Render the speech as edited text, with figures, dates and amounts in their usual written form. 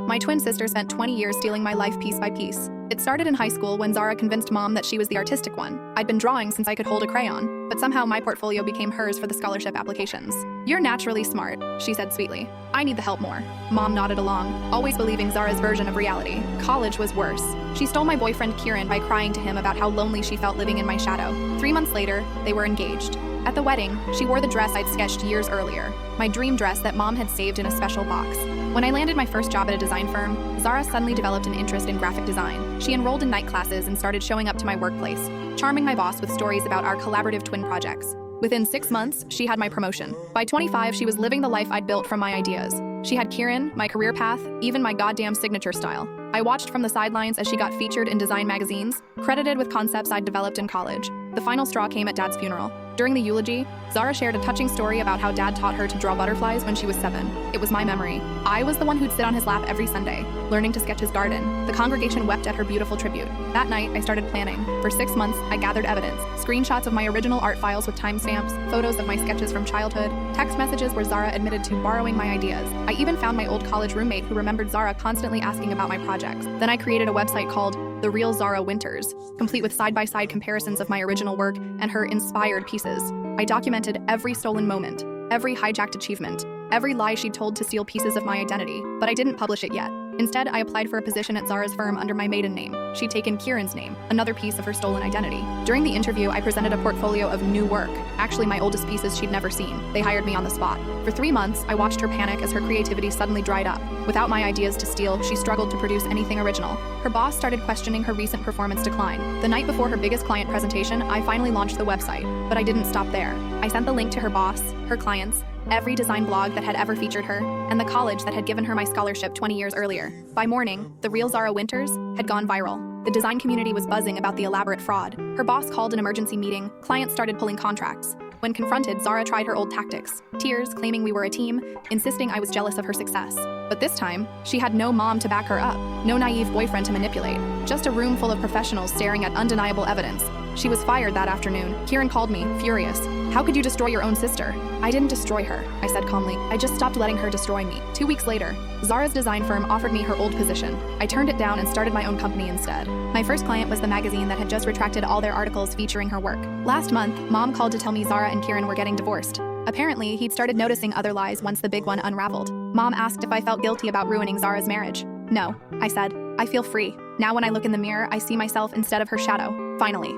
My twin sister spent 20 years stealing my life piece by piece. It started in high school when Zara convinced mom that she was the artistic one. I'd been drawing since I could hold a crayon, but somehow my portfolio became hers for the scholarship applications. "You're naturally smart," she said sweetly. "I need the help more." Mom nodded along, always believing Zara's version of reality. College was worse. She stole my boyfriend Kieran by crying to him about how lonely she felt living in my shadow. 3 months later, they were engaged. At the wedding, she wore the dress I'd sketched years earlier, my dream dress that mom had saved in a special box. When I landed my first job at a design firm, Zara suddenly developed an interest in graphic design. She enrolled in night classes and started showing up to my workplace, charming my boss with stories about our collaborative twin projects. Within 6 months, she had my promotion. By 25, she was living the life I'd built from my ideas. She had Kieran, my career path, even my goddamn signature style. I watched from the sidelines as she got featured in design magazines, credited with concepts I'd developed in college. The final straw came at Dad's funeral. During the eulogy, Zara shared a touching story about how Dad taught her to draw butterflies when she was 7. It was my memory. I was the one who'd sit on his lap every Sunday, learning to sketch his garden. The congregation wept at her beautiful tribute. That night, I started planning. For 6 months, I gathered evidence, screenshots of my original art files with timestamps, photos of my sketches from childhood, text messages where Zara admitted to borrowing my ideas. I even found my old college roommate who remembered Zara constantly asking about my projects. Then I created a website called The Real Zara Winters, complete with side-by-side comparisons of my original work and her inspired pieces. I documented every stolen moment, every hijacked achievement, every lie she'd told to steal pieces of my identity, but I didn't publish it yet. Instead, I applied for a position at Zara's firm under my maiden name. She'd taken Kieran's name, another piece of her stolen identity. During the interview, I presented a portfolio of new work, actually my oldest pieces she'd never seen. They hired me on the spot. For 3 months, I watched her panic as her creativity suddenly dried up. Without my ideas to steal, she struggled to produce anything original. Her boss started questioning her recent performance decline. The night before her biggest client presentation, I finally launched the website, but I didn't stop there. I sent the link to her boss, her clients, every design blog that had ever featured her, and the college that had given her my scholarship 20 years earlier. By morning, The Real Zara Winters had gone viral. The design community was buzzing about the elaborate fraud. Her boss called an emergency meeting. Clients started pulling contracts. When confronted, Zara tried her old tactics. Tears, claiming we were a team, insisting I was jealous of her success. But this time, she had no mom to back her up, no naive boyfriend to manipulate, just a room full of professionals staring at undeniable evidence. She was fired that afternoon. Kieran called me, furious. "How could you destroy your own sister?" "I didn't destroy her," I said calmly. "I just stopped letting her destroy me." 2 weeks later, Zara's design firm offered me her old position. I turned it down and started my own company instead. My first client was the magazine that had just retracted all their articles featuring her work. Last month, Mom called to tell me Zara and Kieran were getting divorced. Apparently, he'd started noticing other lies once the big one unraveled. Mom asked if I felt guilty about ruining Zara's marriage. "No," I said. "I feel free. Now when I look in the mirror, I see myself instead of her shadow. Finally."